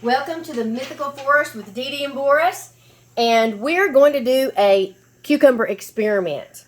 Welcome to the Mythical Forest with Dee Dee and Boris, and we're going to do a cucumber experiment.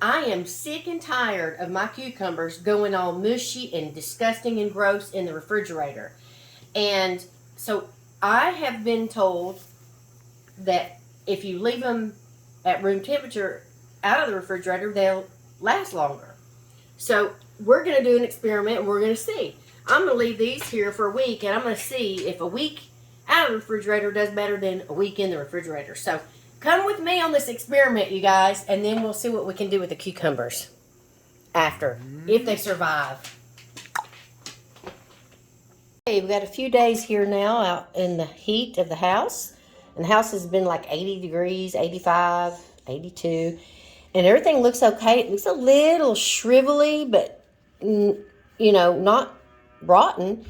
I am sick and tired of my cucumbers going all mushy and disgusting and gross in the refrigerator. And so I have been told that if you leave them at room temperature out of the refrigerator, they'll last longer. So we're going to do an experiment and we're going to see. I'm going to leave these here for a week, and I'm going to see if a week out of the refrigerator does better than a week in the refrigerator. So come with me on this experiment, you guys, and then we'll see what we can do with the cucumbers after, if they survive. Okay, we've got a few days here now out in the heat of the house. And the house has been like 80 degrees, 85, 82. And everything looks okay. It looks a little shrivelly, but, not rotten.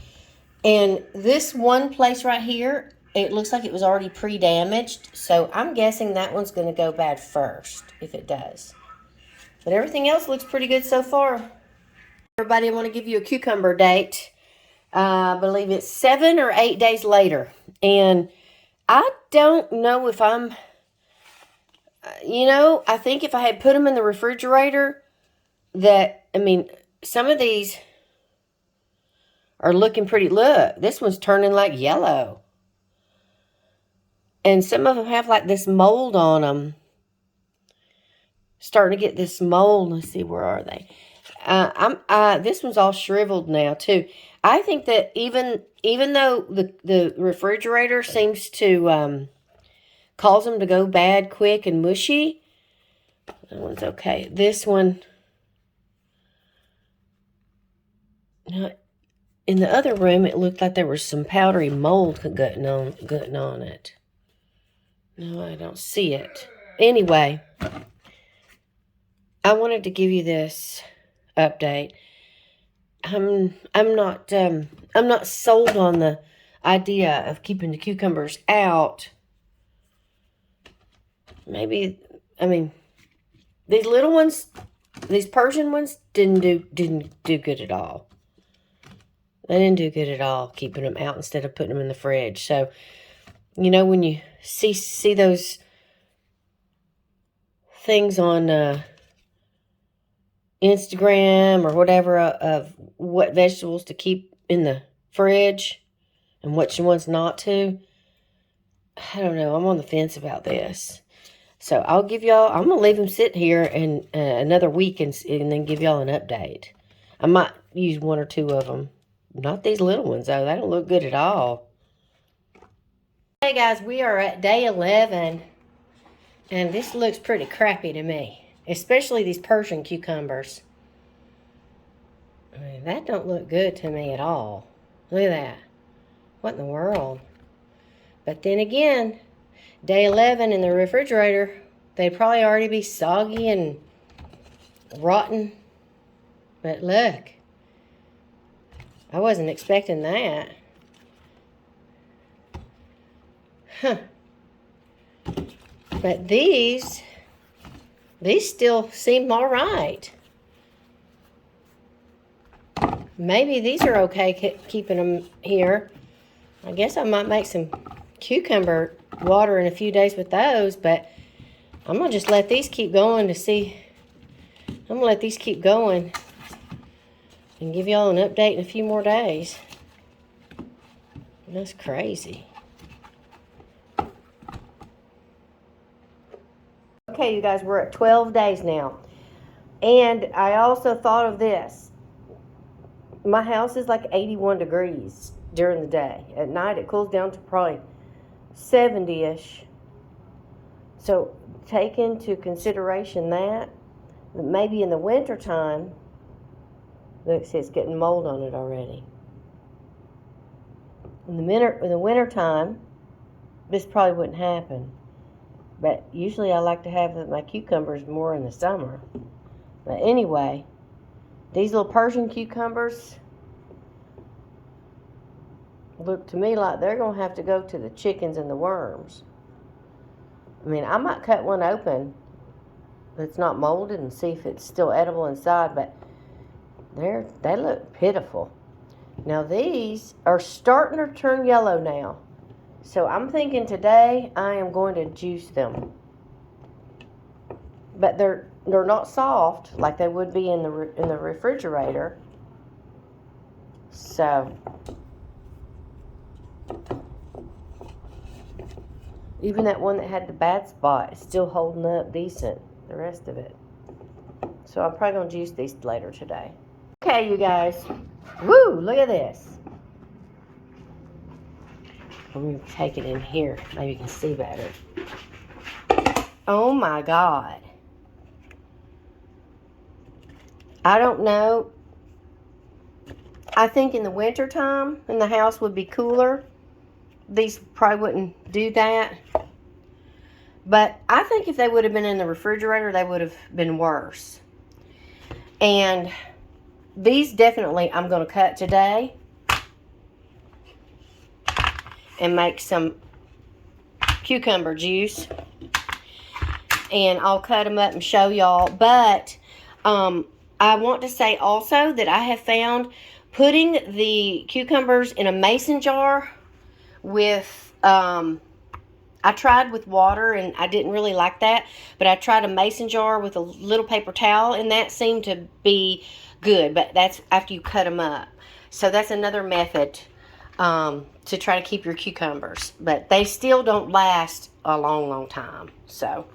And this one place right here, it looks like it was already pre-damaged. So I'm guessing that one's going to go bad first, if it does. But everything else looks pretty good so far. Everybody, I want to give you a cucumber date. I believe it's 7 or 8 days later. And I don't know if I'm... I think if I had put them in the refrigerator, some of these are looking pretty. Look, this one's turning like yellow. And some of them have like this mold on them. Starting to get this mold. Let's see, where are they? This one's all shriveled now too. I think that even though the refrigerator seems to cause them to go bad quick and mushy, that one's okay. This one, in the other room, it looked like there was some powdery mold gutting on it. No, I don't see it. Anyway, I wanted to give you this update. I'm not sold on the idea of keeping the cucumbers out. Maybe, these little ones, these Persian ones didn't do good at all. They didn't do good at all keeping them out instead of putting them in the fridge. So, when you see those things on Instagram or whatever of what vegetables to keep in the fridge and which ones not to, I don't know. I'm on the fence about this. So I'm going to leave them sit here in another week and then give y'all an update. I might use 1 or 2 of them. Not these little ones, though. They don't look good at all. Hey, guys, we are at day 11. And this looks pretty crappy to me. Especially these Persian cucumbers. That don't look good to me at all. Look at that. What in the world? But then again, day 11 in the refrigerator, they'd probably already be soggy and rotten. But look, I wasn't expecting that. Huh. But these still seem all right. Maybe these are okay keeping them here. I guess I might make some cucumber water in a few days with those, but I'm going to just let these keep going to see. I'm going to let these keep going and give y'all an update in a few more days. That's crazy. Okay, you guys, we're at 12 days now. And I also thought of this. My house is like 81 degrees during the day. At night, it cools down to probably 70-ish. So take into consideration that maybe in the wintertime, look, see, it's getting mold on it already. In the wintertime, this probably wouldn't happen. But usually I like to have my cucumbers more in the summer. But anyway, these little Persian cucumbers look to me like they're going to have to go to the chickens and the worms. I might cut one open that's not molded and see if it's still edible inside, but they look pitiful. Now these are starting to turn yellow now. So I'm thinking today I am going to juice them. But they're not soft like they would be in the refrigerator. So even that one that had the bad spot is still holding up decent, the rest of it. So I'm probably going to juice these later today. Okay, you guys. Woo, look at this. I'm going to take it in here. Maybe you can see better. Oh my God. I don't know. I think in the winter time, when the house would be cooler, these probably wouldn't do that. But I think if they would have been in the refrigerator, they would have been worse. And these definitely I'm going to cut today and make some cucumber juice. And I'll cut them up and show y'all. But I want to say also that I have found putting the cucumbers in a mason jar with, I tried with water and I didn't really like that, but I tried a mason jar with a little paper towel and that seemed to be good, but that's after you cut them up. So that's another method to try to keep your cucumbers, but they still don't last a long time. So,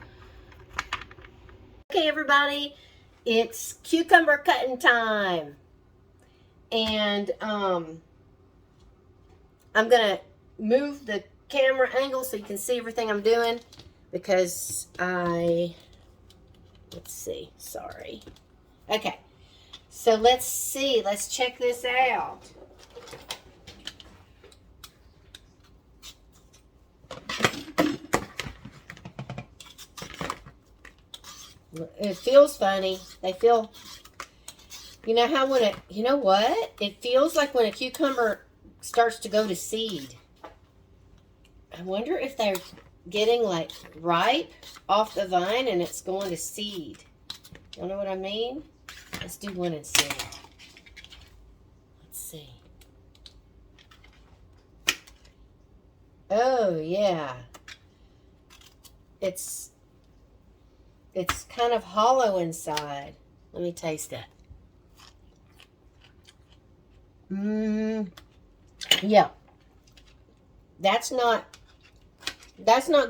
okay everybody, it's cucumber cutting time. And I'm going to move the camera angle so you can see everything I'm doing because let's see, sorry. Okay, so let's see, let's check this out. It feels funny. They feel, you know how when it, you know what? It feels like when a cucumber starts to go to seed. I wonder if they're getting like ripe off the vine and it's going to seed. You know what I mean? Let's do one and see. Let's see. Oh yeah. It's kind of hollow inside. Let me taste it. Yeah. That's not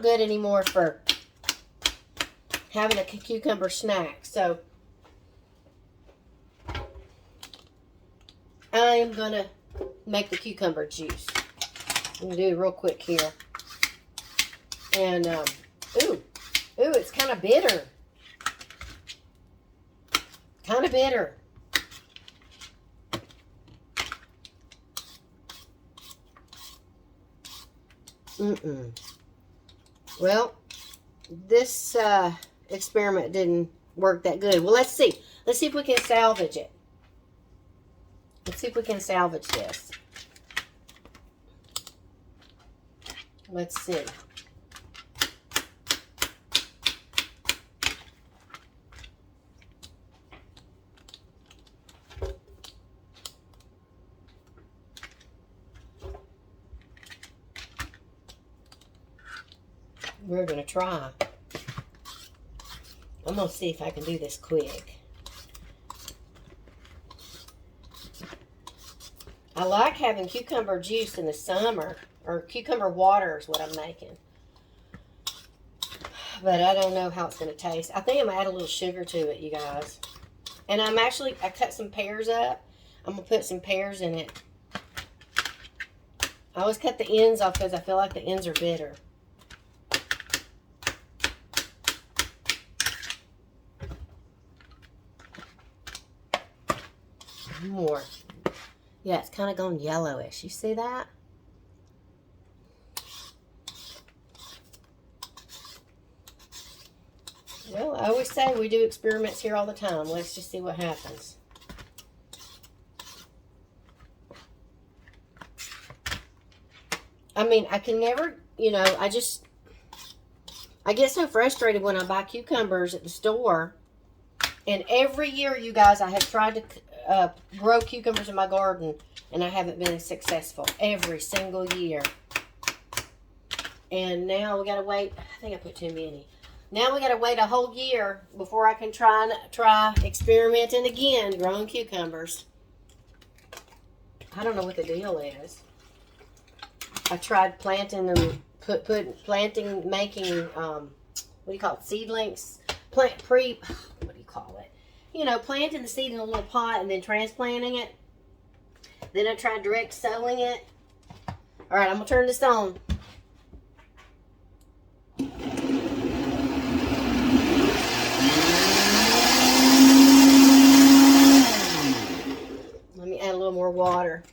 good anymore for having a cucumber snack. So I am gonna make the cucumber juice. I'm gonna do it real quick here. And ooh, it's kind of bitter. Kind of bitter. Well, this experiment didn't work that good. Well, let's see. Let's see if we can salvage it. Let's see if we can salvage this. Let's see. We're going to try. I'm going to see if I can do this quick. I like having cucumber juice in the summer, or cucumber water is what I'm making. But I don't know how it's going to taste. I think I'm going to add a little sugar to it, you guys. And I cut some pears up. I'm going to put some pears in it. I always cut the ends off because I feel like the ends are bitter. More. Yeah, it's kind of gone yellowish. You see that? Well, I always say we do experiments here all the time. Let's just see what happens. I mean, I can never, you know, I get so frustrated when I buy cucumbers at the store. And every year, you guys, I have tried to grow cucumbers in my garden. and I haven't been successful every single year. And now we gotta wait. I think I put too many. Now we gotta wait a whole year before I can try experimenting again, growing cucumbers. I don't know what the deal is. I tried planting them, making what do you call it, seedlings, what do you call it? You know, planting the seed in a little pot and then transplanting it. Then I tried direct sowing it. All right, I'm gonna turn this on. Let me add a little more water.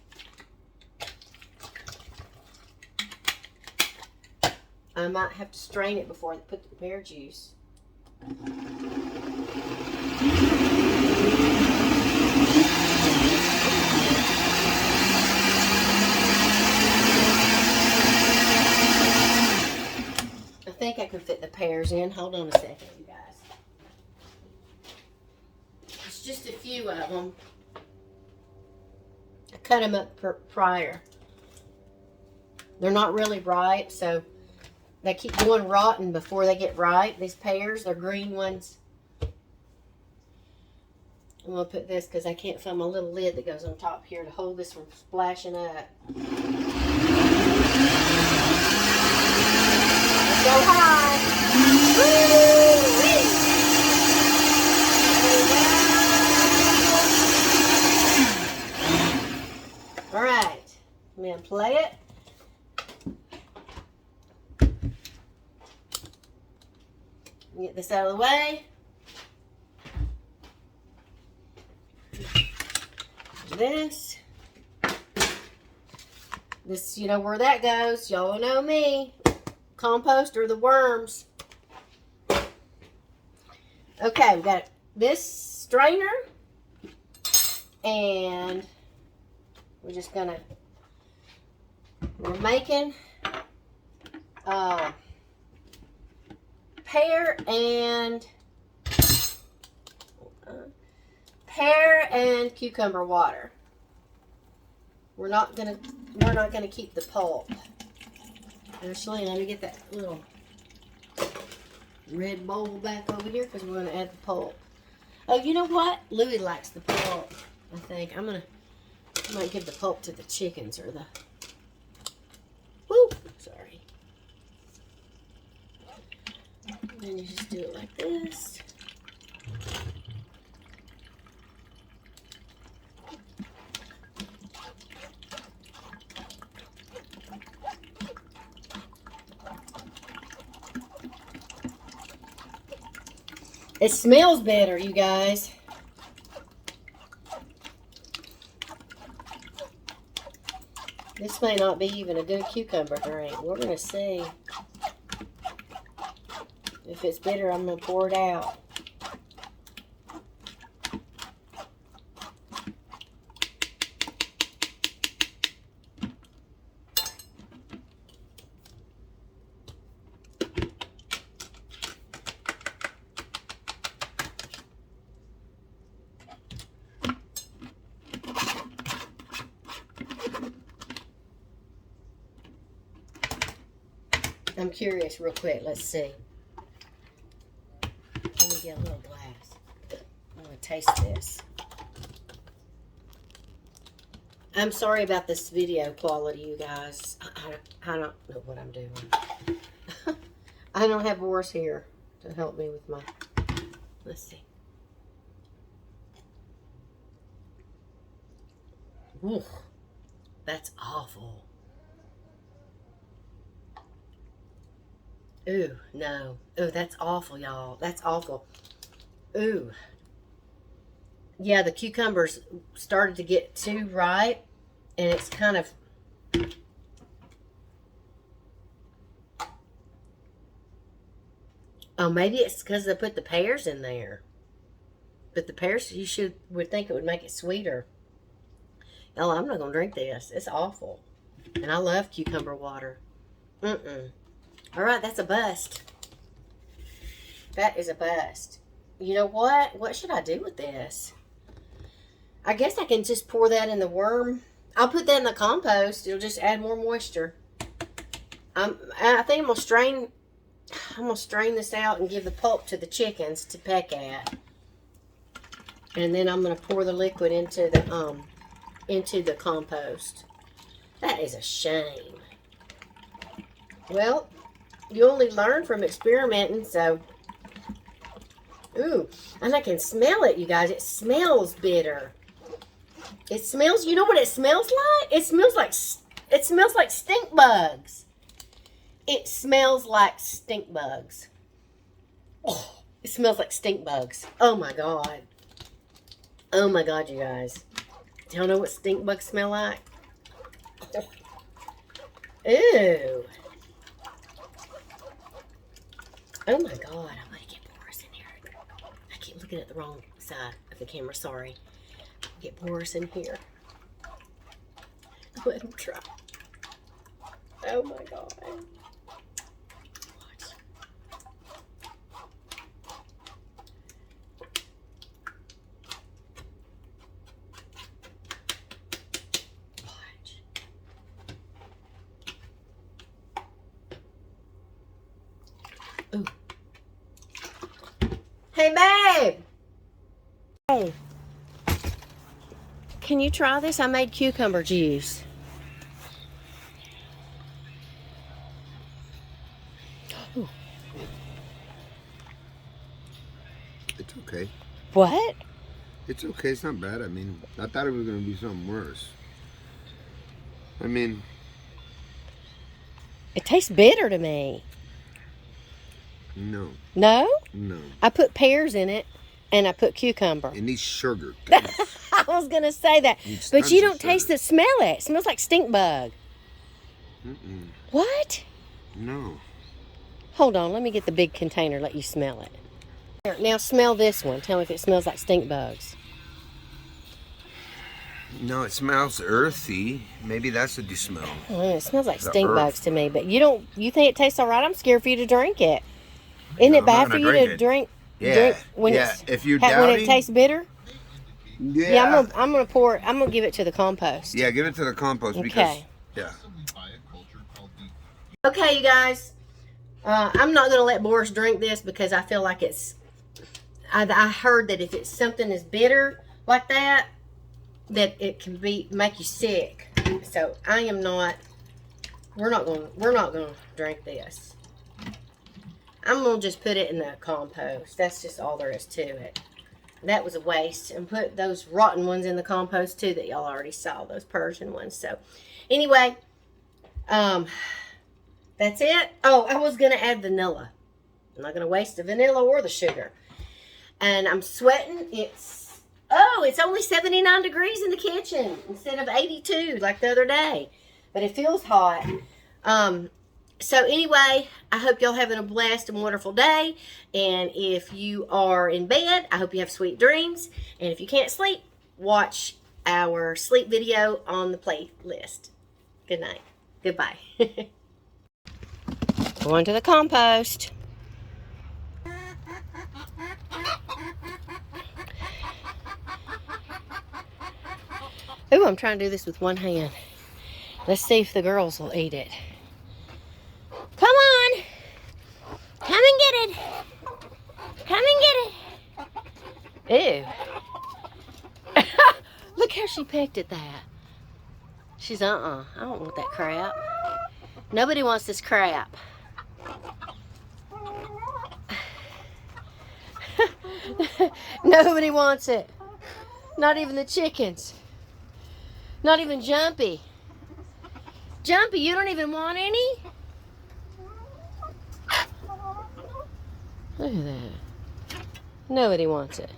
I might have to strain it before I put the pear juice. I think I can fit the pears in. Hold on a second, you guys. It's just a few of them. I cut them up prior. They're not really ripe, so they keep going rotten before they get ripe. These pears, they're green ones. I'm going to put this because I can't find my little lid that goes on top here to hold this from splashing up. Let's go high. Woo-wee. All right. I'm going to play it. Get this out of the way. This, you know where that goes. Y'all know me. Compost or the worms. Okay, we got this strainer. And we're just gonna, we're making pear and cucumber water. We're not gonna keep the pulp. Actually, let me get that little red bowl back over here because we're gonna add the pulp. Oh, you know what? Louie likes the pulp. I think I might give the pulp to the chickens or the. Woo! Sorry. And then you just do it like this. It smells better, you guys. This may not be even a good cucumber drink. We're going to see. If it's bitter, I'm going to pour it out. I'm curious real quick. Let's see. Let me get a little glass. I'm going to taste this. I'm sorry about this video quality, you guys. I don't know what I'm doing. I don't have Boris here to help me with my... Let's see. Ooh, that's awful. Ooh, no. Ooh, that's awful, y'all. That's awful. Ooh. Yeah, the cucumbers started to get too ripe, and it's kind of... Oh, maybe it's because they put the pears in there. But the pears, would think it would make it sweeter. Y'all, I'm not going to drink this. It's awful. And I love cucumber water. All right, that's a bust. That is a bust. You know what? What should I do with this? I guess I can just pour that in the worm I'll put that in the compost. It'll just add more moisture. I think I'm gonna strain this out and give the pulp to the chickens to peck at. And then I'm gonna pour the liquid into the compost. That is a shame. Well, you only learn from experimenting, so. Ooh, and I can smell it, you guys. It smells bitter. It smells, you know what it smells like? It smells like stink bugs. It smells like stink bugs. Oh, it smells like stink bugs. Oh my God. Oh my God, you guys. Do y'all know what stink bugs smell like? Ew. Oh my God, I'm gonna get Boris in here. I keep looking at the wrong side of the camera, sorry. Get Boris in here. Let him try. Oh my God. Watch. Watch. Ooh. Hey, babe. Hey. Can you try this? I made cucumber juice. Ooh. It's okay. What? It's okay. It's not bad. I mean, I thought it was going to be something worse. I mean, it tastes bitter to me. No. No? No. I put pears in it, and I put cucumber. It needs sugar. I was going to say that. But you don't taste it, smell it. It smells like stink bug. Mm-mm. What? No. Hold on. Let me get the big container, let you smell it. Here, now smell this one. Tell me if it smells like stink bugs. No, it smells earthy. Maybe that's what you smell. It smells like The stink earth. bugs to me. But you think it tastes all right? I'm scared for you to drink it. Isn't it bad for you to drink? Yeah. When If you're when doubting, it tastes bitter? yeah. I'm gonna give it to the compost. Yeah, give it to the compost because Okay. yeah. Okay, you guys. I'm not gonna let Boris drink this because I feel like it's. I heard that if it's something is bitter like that, that it can make you sick. So I am not. We're not gonna drink this. I'm gonna just put it in the compost. That's just all there is to it. That was a waste. And put those rotten ones in the compost too that y'all already saw, those Persian ones. So anyway, that's it. Oh, I was gonna add vanilla. I'm not gonna waste the vanilla or the sugar. And I'm sweating. It's only 79 degrees in the kitchen instead of 82 like the other day. But it feels hot. So anyway, I hope y'all having a blessed and wonderful day. And if you are in bed, I hope you have sweet dreams. And if you can't sleep, watch our sleep video on the playlist. Good night. Goodbye. Going to the compost. Ooh, I'm trying to do this with one hand. Let's see if the girls will eat it. Come on. Come and get it. Come and get it. Ew. Look how she pecked at that. She's, I don't want that crap. Nobody wants this crap. Nobody wants it. Not even the chickens. Not even Jumpy. Jumpy, you don't even want any? Look at that. Nobody wants it.